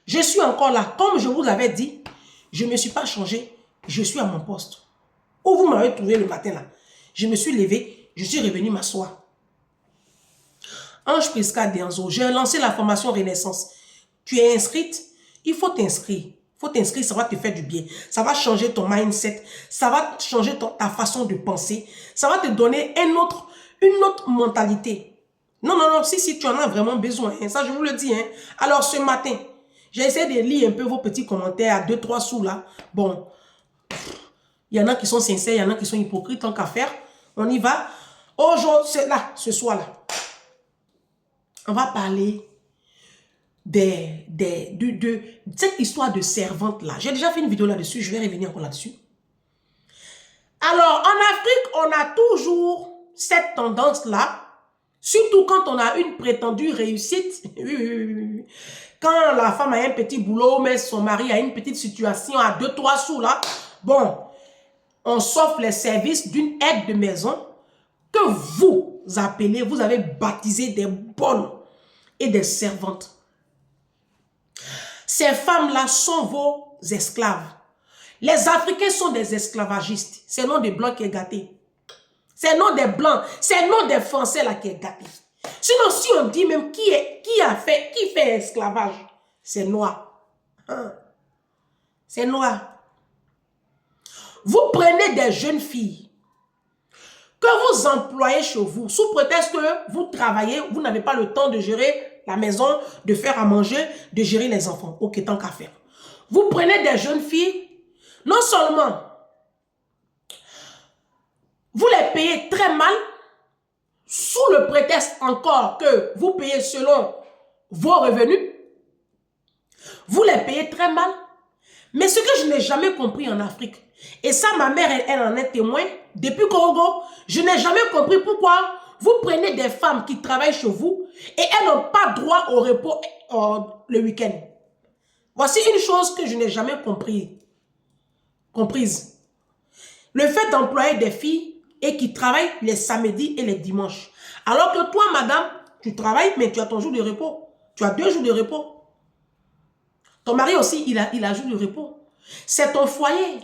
Je suis encore là. Comme je vous l'avais dit, je ne me suis pas changé. Je suis à mon poste. Où vous m'avez trouvé le matin là. Je me suis levé, je suis revenu m'asseoir. Ange Prisca Denzo, j'ai lancé la formation Renaissance. Tu es inscrite? Il faut t'inscrire. Il faut t'inscrire, ça va te faire du bien. Ça va changer ton mindset. Ça va changer ta façon de penser. Ça va te donner une autre mentalité. Non, non, non, si tu en as vraiment besoin, hein, ça je vous le dis. Hein. Alors ce matin, j'ai essayé de lire un peu vos petits commentaires à 2-3 sous là. Bon, il y en a qui sont sincères, il y en a qui sont hypocrites, tant qu'à faire. On y va. Aujourd'hui, c'est là, ce soir-là. On va parler de cette histoire de servante-là. J'ai déjà fait une vidéo là-dessus, je vais revenir encore là-dessus. Alors, en Afrique, on a toujours cette tendance-là, surtout quand on a une prétendue réussite. Quand la femme a un petit boulot, mais son mari a une petite situation à 2-3 sous là, bon, on s'offre les services d'une aide de maison que vous appelez, vous avez baptisé des bonnes et des servantes. Ces femmes-là sont vos esclaves. Les Africains sont des esclavagistes. C'est le nom des Blancs qui est gâté. C'est le nom des Blancs. C'est le nom des Français là qui est gâté. Sinon, si on dit même qui fait esclavage, c'est noir. Hein? C'est noir. Vous prenez des jeunes filles que vous employez chez vous sous prétexte que vous travaillez, vous n'avez pas le temps de gérer la maison, de faire à manger, de gérer les enfants. Ok, tant qu'à faire. Vous prenez des jeunes filles, non seulement vous les payez très mal, sous le prétexte encore que vous payez selon vos revenus, vous les payez très mal. Mais ce que je n'ai jamais compris en Afrique, et ça ma mère elle en est témoin, depuis Congo, je n'ai jamais compris pourquoi vous prenez des femmes qui travaillent chez vous et elles n'ont pas droit au repos le week-end. Voici une chose que je n'ai jamais comprise. Le fait d'employer des filles et qui travaillent les samedis et les dimanches. Alors que toi, madame, tu travailles, mais tu as ton jour de repos. Tu as 2 jours de repos. Ton mari aussi, il a jour de repos. C'est ton foyer.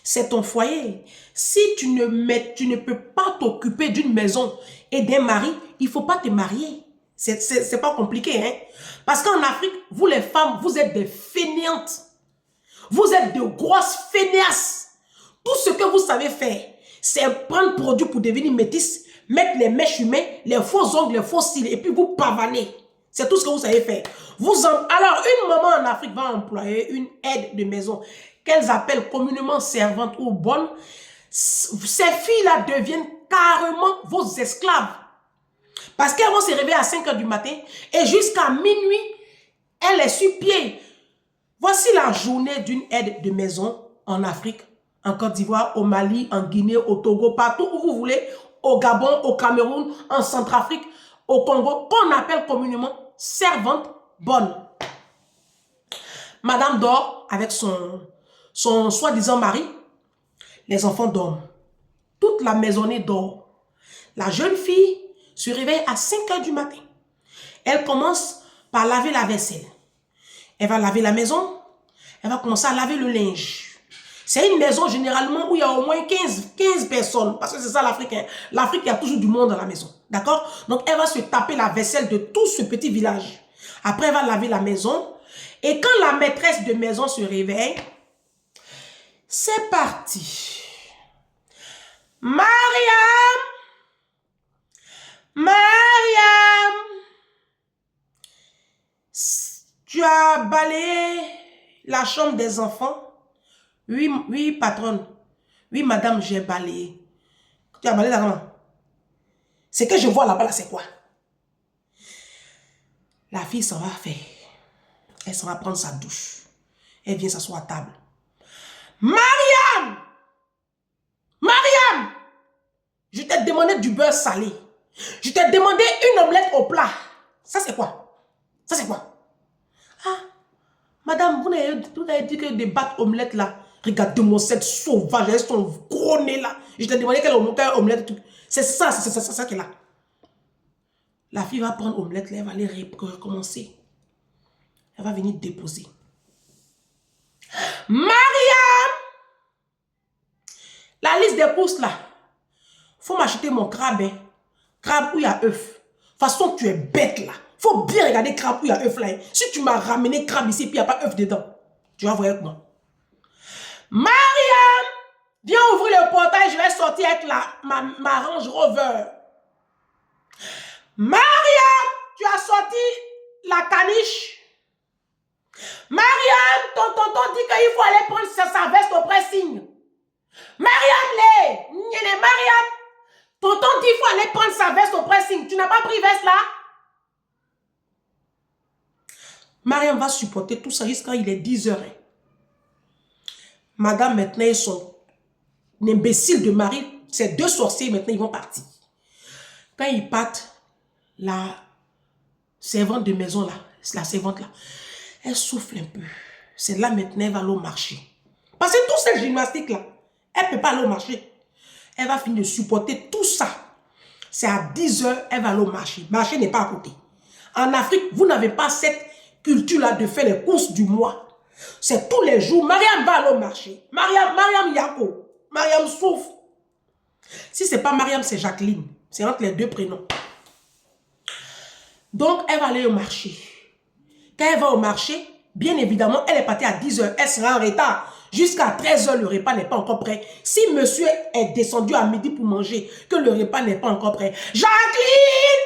C'est ton foyer. Si tu ne peux pas t'occuper d'une maison et d'un mari, il ne faut pas te marier. C'est pas compliqué. Hein? Parce qu'en Afrique, vous les femmes, vous êtes des fainéantes. Vous êtes de grosses fainéasses. Tout ce que vous savez faire, c'est prendre produit pour devenir métisse, mettre les mèches humaines, les faux ongles, les faux cils, et puis vous pavaner. C'est tout ce que vous savez faire. Alors, une maman en Afrique va employer une aide de maison qu'elles appellent communément servante ou bonne. Ces filles-là deviennent carrément vos esclaves. Parce qu'elles vont se réveiller à 5 h du matin et jusqu'à minuit, elles est sur pied. Voici la journée d'une aide de maison en Afrique, en Côte d'Ivoire, au Mali, en Guinée, au Togo, partout où vous voulez, au Gabon, au Cameroun, en Centrafrique, au Congo, qu'on appelle communément servante bonne. Madame dort avec son soi-disant mari. Les enfants dorment. Toute la maisonnée dort. La jeune fille se réveille à 5 h du matin. Elle commence par laver la vaisselle. Elle va laver la maison. Elle va commencer à laver le linge. C'est une maison généralement où il y a au moins 15 personnes. Parce que c'est ça l'Afrique. Hein. L'Afrique, il y a toujours du monde dans la maison. D'accord? Donc, elle va se taper la vaisselle de tout ce petit village. Après, elle va laver la maison. Et quand la maîtresse de maison se réveille, c'est parti. Mariam! Mariam! Tu as balayé la chambre des enfants? Oui, oui, patronne. Oui, madame, j'ai balayé. Tu as balayé la maman? Ce que je vois là-bas, là, c'est quoi? La fille s'en va faire. Elle s'en va prendre sa douche. Elle vient s'asseoir à table. Mariam! Mariam! Je t'ai demandé du beurre salé. Je t'ai demandé une omelette au plat. Ça, c'est quoi? Ça, c'est quoi? Ah, madame, vous n'avez dit que des battes omelettes là. Regarde-moi cette sauvage, elle son gros nez là. Je t'ai demandé quelle omelette. C'est ça qu'elle a. La fille va prendre omelette là, elle va aller recommencer. Elle va venir déposer. Mariam! La liste des courses là. Faut m'acheter mon crabe. Hein. Crabe où il y a œuf. De toute façon, tu es bête là. Faut bien regarder crabe où il y a œuf là. Hein. Si tu m'as ramené crabe ici et puis il n'y a pas œuf dedans, tu vas voir avec moi. Mariam! Viens ouvrir le portail, je vais sortir avec ma Range Rover. Mariam! Tu as sorti la caniche. Mariam, ton tonton dit qu'il faut aller prendre sa veste au pressing. Mariam, Mariam, tonton dit qu'il faut aller prendre sa veste au pressing. Tu n'as pas pris veste là? Mariam va supporter tout ça jusqu'à il est 10 heures. Madame, maintenant, ils sont imbéciles de mari. Ces deux sorciers, maintenant, ils vont partir. Quand ils partent, la servante de maison là, la servante là, elle souffle un peu. C'est là maintenant, elle va aller au marché. Parce que toute cette gymnastique là, elle ne peut pas aller au marché. Elle va finir de supporter tout ça. C'est à 10 heures, elle va aller au marché. Le marché n'est pas à côté. En Afrique, vous n'avez pas cette culture là de faire les courses du mois. C'est tous les jours. Mariam va aller au marché. Mariam Yako. Mariam souffre. Si ce n'est pas Mariam, c'est Jacqueline. C'est entre les deux prénoms. Donc, elle va aller au marché. Quand elle va au marché, bien évidemment, elle est partie à 10 heures. Elle sera en retard. Jusqu'à 13 heures, le repas n'est pas encore prêt. Si monsieur est descendu à midi pour manger, que le repas n'est pas encore prêt. Jacqueline!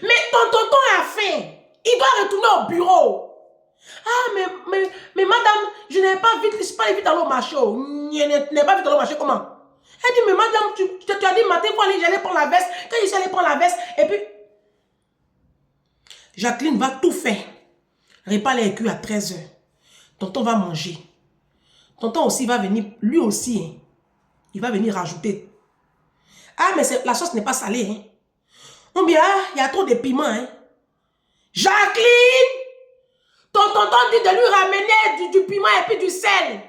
Mais ton tonton a faim. Il doit retourner au bureau. Ah, mais madame, je n'ai pas vite, je suis pas vite aller au marché. Je n'ai pas vite aller au marché, comment? Elle dit, mais madame, tu as dit matin, j'allais prendre la veste. Quand je suis allée prendre la veste, et puis... Jacqueline va tout faire. Repas les cuits à 13 heures. Tonton va manger. Tonton aussi va venir, lui aussi, hein, il va venir rajouter. Ah, mais la sauce n'est pas salée. Hein. Ou bien, il y a trop de piment. Hein. Jacqueline! Ton tonton dit de lui ramener du piment et puis du sel.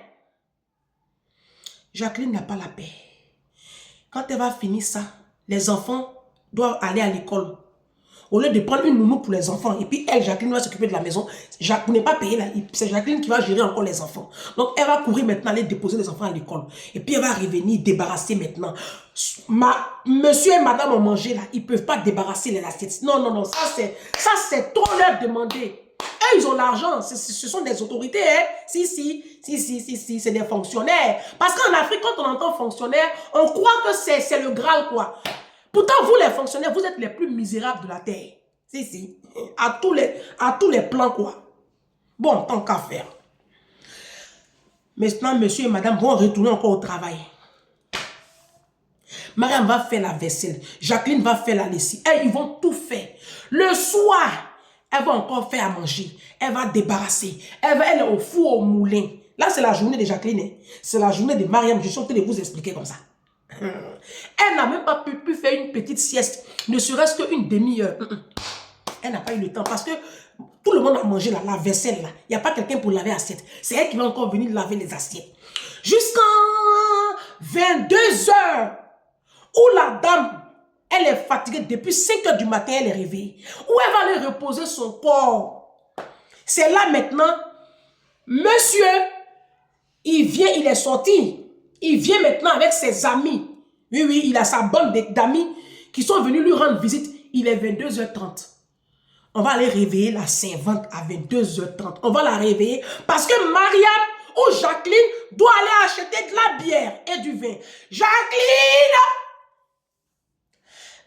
Jacqueline n'a pas la paix. Quand elle va finir ça, les enfants doivent aller à l'école. Au lieu de prendre une nounou pour les enfants, et puis elle, Jacqueline, va s'occuper de la maison. Vous n'êtes pas payé là. C'est Jacqueline qui va gérer encore les enfants. Donc, elle va courir maintenant, aller déposer les enfants à l'école. Et puis, elle va revenir débarrasser maintenant. Monsieur et madame ont mangé là. Ils ne peuvent pas débarrasser les assiettes. Non, non, non. Ça, c'est trop leur demander. Eux, ils ont l'argent. Ce sont des autorités. Hein? Si. C'est des fonctionnaires. Parce qu'en Afrique, quand on entend fonctionnaire, on croit que c'est le Graal, quoi. Pourtant, vous les fonctionnaires, vous êtes les plus misérables de la terre. Si. À tous les plans, quoi. Bon, tant qu'à faire. Maintenant, monsieur et madame vont retourner encore au travail. Mariam va faire la vaisselle. Jacqueline va faire la lessive. Ils vont tout faire. Le soir, elle va encore faire à manger. Elle va débarrasser. Elle est au four, au moulin. Là, c'est la journée de Jacqueline. Hein. C'est la journée de Mariam. Je suis en train de vous expliquer comme ça. Elle n'a même pas pu faire une petite sieste, ne serait-ce qu'une demi-heure. Elle n'a pas eu le temps parce que tout le monde a mangé là, la vaisselle là. Il n'y a pas quelqu'un pour laver l'assiette. C'est elle qui va encore venir laver les assiettes. Jusqu'à 22 heures où la dame, elle est fatiguée depuis 5 heures du matin, elle est réveillée. Où elle va aller reposer son corps. C'est là maintenant, monsieur, il est sorti. Il vient maintenant avec ses amis. Oui, il a sa bande d'amis qui sont venus lui rendre visite. Il est 22h30. On va aller réveiller la servante à 22h30. On va la réveiller parce que Mariam ou Jacqueline doit aller acheter de la bière et du vin.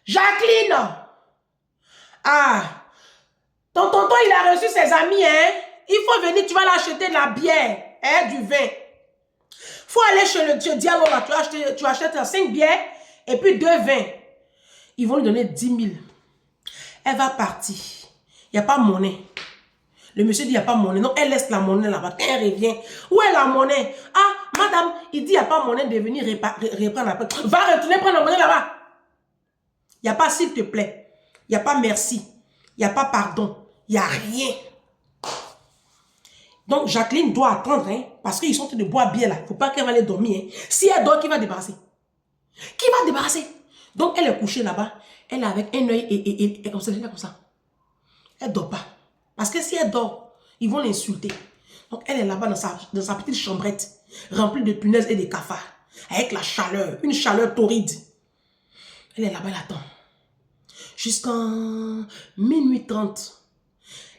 Jacqueline! Ah! Ton tonton, il a reçu ses amis, hein? Il faut venir, tu vas l'acheter de la bière et du vin. Faut aller chez le dialogue là, tu achètes 5 bières et puis 2 vins. Ils vont lui donner 10 000. Elle va partir. Il n'y a pas monnaie. Le monsieur dit il n'y a pas monnaie. Non, elle laisse la monnaie là-bas. Quand elle revient, où est la monnaie? Ah, madame, il dit il n'y a pas monnaie de venir reprendre la monnaie. Va retourner prendre la monnaie là-bas. Il n'y a pas s'il te plaît. Il n'y a pas merci. Il n'y a pas pardon. Il n'y a rien. Donc, Jacqueline doit attendre, hein, parce qu'ils sont en train de boire bien là. Il ne faut pas qu'elle va aller dormir. Hein. Si elle dort, qui va débarrasser? Qui va débarrasser? Donc, elle est couchée là-bas. Elle est avec un œil et comme ça. Elle ne dort pas. Parce que si elle dort, Ils vont l'insulter. Donc, elle est là-bas dans sa petite chambrette, remplie de punaises et de cafards, avec la chaleur, une chaleur torride. Elle est là-bas, elle attend. Jusqu'à minuit 30.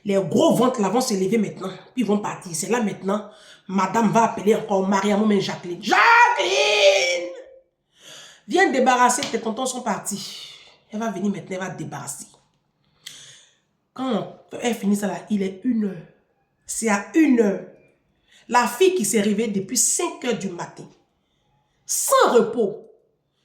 Les gros ventres là vont se lever maintenant, puis ils vont partir. C'est là maintenant, madame va appeler encore Mariam et Jacqueline. Jacqueline! Viens débarrasser, tes tontons sont partis. Elle va venir maintenant, elle va débarrasser. Quand elle finit ça là, il est 1h. C'est à 1h. La fille qui s'est réveillée depuis 5h du matin, sans repos,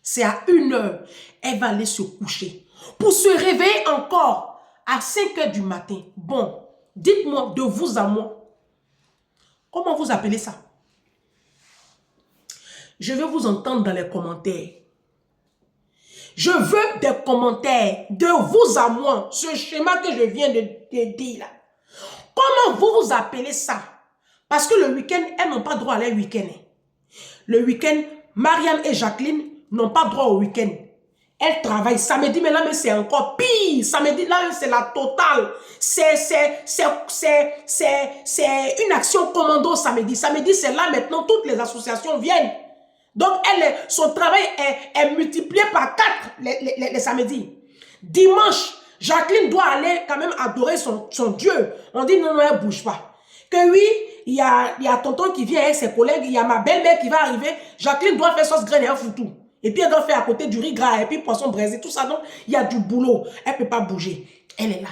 c'est à 1h. Elle va aller se coucher. Pour se réveiller encore à 5h du matin. Bon, dites-moi de vous à moi. Comment vous appelez ça? Je veux vous entendre dans les commentaires. Je veux des commentaires de vous à moi. Ce schéma que je viens de dire là. Comment vous vous appelez ça? Parce que le week-end, elles n'ont pas droit à leur week-end. Le week-end, Mariam et Jacqueline n'ont pas droit au week-end. Elles travaillent samedi, mais là, c'est encore pire. Samedi, là, c'est la totale. C'est une action commando samedi. Samedi, c'est là maintenant, toutes les associations viennent. Donc, son travail est multiplié par 4 les samedis. Dimanche, Jacqueline doit aller quand même adorer son Dieu. On dit non, non, elle ne bouge pas. Que oui, il y a tonton qui vient avec ses collègues, il y a ma belle-mère qui va arriver. Jacqueline doit faire sauce graine et un foutou. Et puis elle doit faire à côté du riz gras et puis poisson braisé, tout ça. Donc, il y a du boulot. Elle ne peut pas bouger. Elle est là.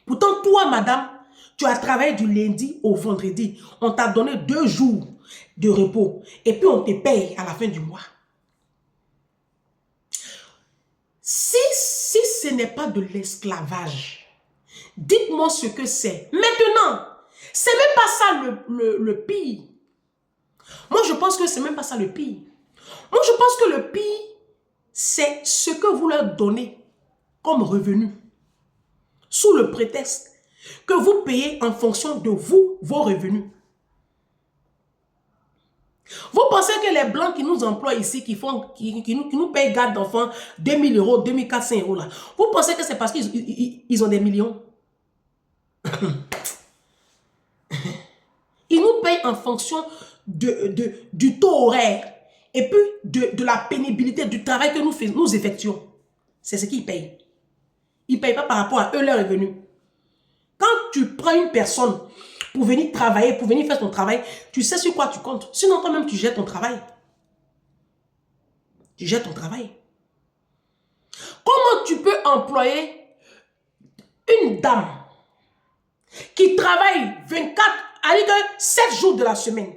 Pourtant, toi, madame, tu as travaillé du lundi au vendredi. On t'a donné 2 jours de repos. Et puis, on te paye à la fin du mois. Si ce n'est pas de l'esclavage, dites-moi ce que c'est. Maintenant, c'est même pas ça le pire. Moi, je pense que c'est même pas ça le pire. Moi, je pense que le pire, c'est ce que vous leur donnez comme revenu. Sous le prétexte que vous payez en fonction de vous, vos revenus. Vous pensez que les blancs qui nous emploient ici, qui nous payent garde d'enfants 2000 euros, 2400 euros là, vous pensez que c'est parce qu'ils ont des millions? Ils nous payent en fonction du taux horaire et puis de la pénibilité du travail que nous effectuons. C'est ce qu'ils payent. Ils ne payent pas par rapport à eux leur revenu. Quand tu prends une personne pour venir travailler, pour venir faire ton travail, tu sais sur quoi tu comptes. Sinon, toi-même, tu jettes ton travail. Tu jettes ton travail. Comment tu peux employer une dame qui travaille 7 jours de la semaine?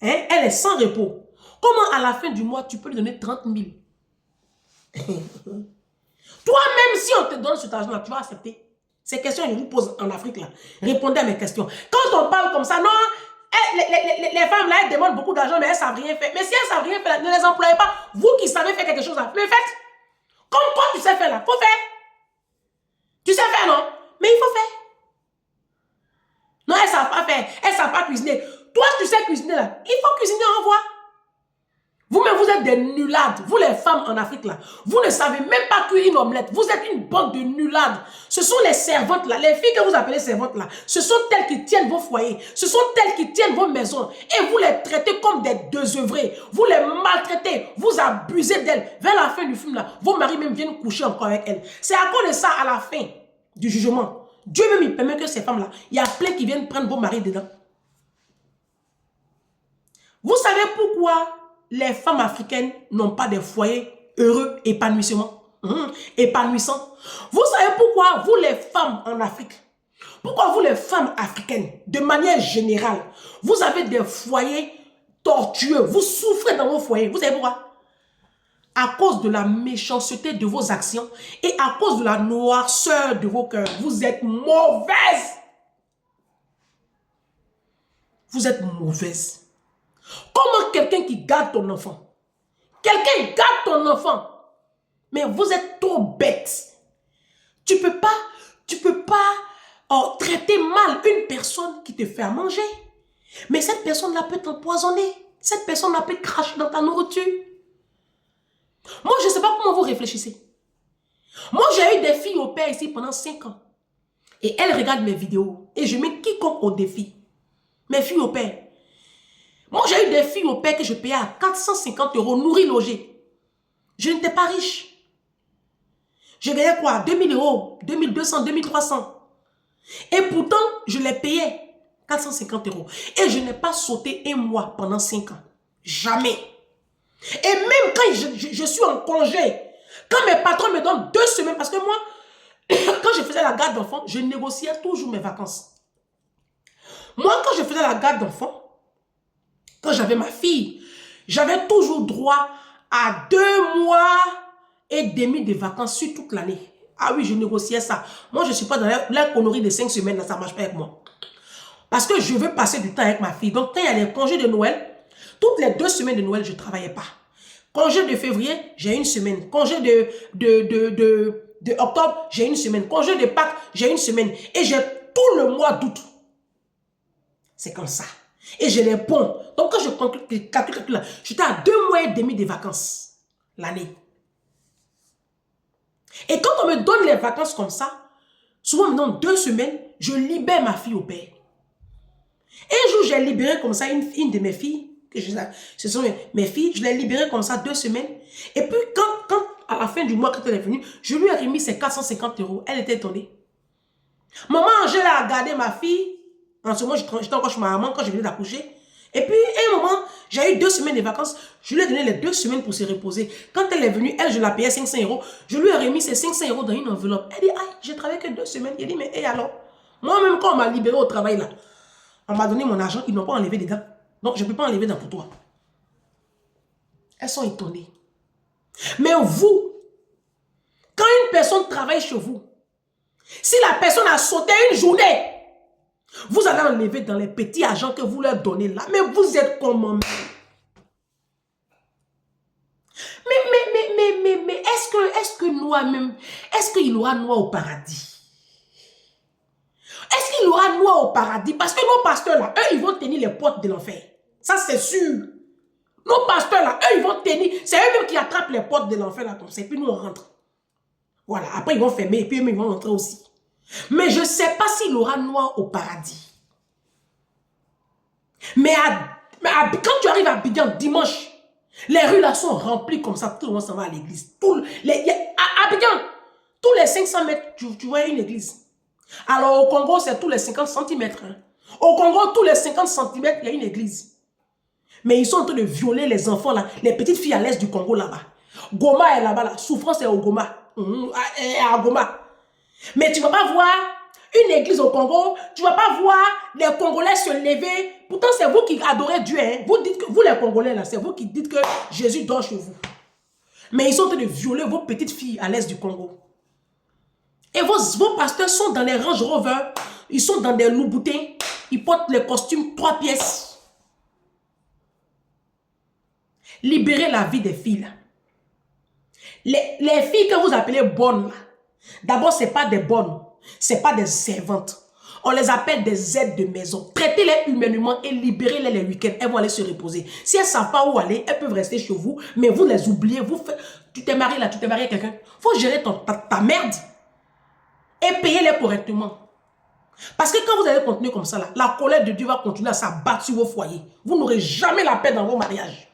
Hein? Elle est sans repos. Comment à la fin du mois, tu peux lui donner 30 000? Toi-même, si on te donne cet argent-là, tu vas accepter? Ces questions, je vous pose en Afrique, là. Répondez à mes questions. Quand on parle comme ça, non, les femmes, là, elles demandent beaucoup d'argent, mais elles ne savent rien faire. Mais si elles ne savent rien faire, ne les employez pas. Vous qui savez faire quelque chose, là, mais faites. Comme toi, tu sais faire, là. Il faut faire. Tu sais faire, non? Mais il faut faire. Non, elles ne savent pas faire. Elles ne savent pas cuisiner. Toi, tu sais cuisiner, là. Il faut cuisiner en voie. Vous-même, vous êtes des nulades. Vous, les femmes en Afrique, là, vous ne savez même pas cuire une omelette. Vous êtes une bande de nulades. Ce sont les servantes, là, les filles que vous appelez servantes, là. Ce sont elles qui tiennent vos foyers. Ce sont elles qui tiennent vos maisons. Et vous les traitez comme des désœuvrées. Vous les maltraitez. Vous abusez d'elles. Vers la fin du film, là, vos maris même viennent coucher encore avec elles. C'est à cause de ça, à la fin du jugement, Dieu même, il permet que ces femmes-là, il y a plein qui viennent prendre vos maris dedans. Vous savez pourquoi les femmes africaines n'ont pas des foyers heureux, épanouissants? Vous savez pourquoi vous les femmes en Afrique, pourquoi vous les femmes africaines, de manière générale, vous avez des foyers tortueux, vous souffrez dans vos foyers? Vous savez pourquoi? À cause de la méchanceté de vos actions et à cause de la noirceur de vos cœurs. Vous êtes mauvaises. Vous êtes mauvaises. Comment quelqu'un qui garde ton enfant, quelqu'un garde ton enfant, mais vous êtes trop bête. Tu peux pas traiter mal une personne qui te fait à manger. Mais cette personne-là peut t'empoisonner. Cette personne-là peut cracher dans ta nourriture. Moi, je ne sais pas comment vous réfléchissez. Moi, j'ai eu des filles au père ici pendant 5 ans. Et elle regarde mes vidéos. Et je mets quiconque au défi. Mes filles au père. Moi, j'ai eu des filles au père que je payais à 450 € nourri, logé. Je n'étais pas riche. Je gagnais quoi? 2000 €, 2200, 2300. Et pourtant, je les payais 450 €. Et je n'ai pas sauté un mois pendant 5 ans. Jamais. Et même quand je suis en congé, quand mes patrons me donnent 2 semaines, parce que moi, quand je faisais la garde d'enfants, je négociais toujours mes vacances. Moi, quand je faisais la garde d'enfants, quand j'avais ma fille, j'avais toujours droit à 2 mois et demi de vacances sur toute l'année. Ah oui, je négociais ça. Moi, je ne suis pas dans la connerie de 5 semaines, là, ça ne marche pas avec moi. Parce que je veux passer du temps avec ma fille. Donc, quand il y a les congés de Noël, toutes les 2 semaines de Noël, je ne travaillais pas. Congé de février, j'ai 1 semaine. Congé de octobre, j'ai 1 semaine. Congé de Pâques, j'ai 1 semaine. Et j'ai tout le mois d'août. C'est comme ça. Et j'ai les ponts. Donc, quand je calcule, j'étais à 2 mois et demi de vacances l'année. Et quand on me donne les vacances comme ça, souvent on me donne 2 semaines, je libère ma fille au père. Un jour, j'ai libéré comme ça une de mes filles, ce sont mes filles, je l'ai libérée comme ça 2 semaines. Et puis, quand à la fin du mois, quand elle est venue, je lui ai remis ses 450 €. Elle était étonnée. Maman, j'ai regardé ma fille. En ce moment, j'étais encore chez ma maman quand je venais d'accoucher. Et puis, à un moment, j'ai eu 2 semaines de vacances. Je lui ai donné les 2 semaines pour se reposer. Quand elle est venue, elle, je la payais 500 €. Je lui ai remis ces 500 € dans une enveloppe. Elle dit, aïe, j'ai travaillé que 2 semaines. Il dit, mais et alors? Moi-même, quand on m'a libéré au travail, là, on m'a donné mon argent, ils n'ont pas enlevé dedans. Donc, je ne peux pas enlever dans pour toi. Elles sont étonnées. Mais vous, quand une personne travaille chez vous, si la personne a sauté une journée, vous allez enlever dans les petits argents que vous leur donnez là. Mais vous êtes comment? Mais est-ce que nous-mêmes, est-ce qu'il aura nous au paradis? Est-ce qu'il aura nous au paradis? Parce que nos pasteurs là, eux, ils vont tenir les portes de l'enfer. Ça, c'est sûr. Nos pasteurs là, eux, ils vont tenir. C'est eux-mêmes qui attrapent les portes de l'enfer là, comme ça. Et puis nous, on rentre. Voilà. Après, ils vont fermer et puis eux-mêmes, ils vont rentrer aussi. Mais je ne sais pas s'il aura noir au paradis. Mais quand tu arrives à Abidjan dimanche, les rues là sont remplies comme ça. Tout le monde s'en va à l'église. À Abidjan, tous les 500 mètres, tu vois une église. Alors au Congo, c'est tous les 50 cm. Hein. Au Congo, tous les 50 cm, il y a une église. Mais ils sont en train de violer les enfants là, les petites filles à l'est du Congo là-bas. Goma est là-bas, la souffrance est au Goma. À Goma. Mais tu ne vas pas voir une église au Congo, tu ne vas pas voir les Congolais se lever. Pourtant, c'est vous qui adorez Dieu. Hein. Vous dites que vous les Congolais, là, c'est vous qui dites que Jésus dort chez vous. Mais ils sont en train de violer vos petites filles à l'est du Congo. Et vos pasteurs sont dans les Range Rover, ils sont dans des loups-boutins, ils portent les costumes 3 pièces. Libérez la vie des filles. Là. Les filles que vous appelez bonnes, d'abord, ce n'est pas des bonnes, ce n'est pas des servantes. On les appelle des aides de maison. Traitez-les humainement et libérez-les les week-ends. Elles vont aller se reposer. Si elles ne savent pas où aller, elles peuvent rester chez vous, mais vous les oubliez. Tu t'es marié là, tu t'es marié à quelqu'un. Il faut gérer ta merde et payer-les correctement. Parce que quand vous allez continuer comme ça, là, la colère de Dieu va continuer à s'abattre sur vos foyers. Vous n'aurez jamais la paix dans vos mariages.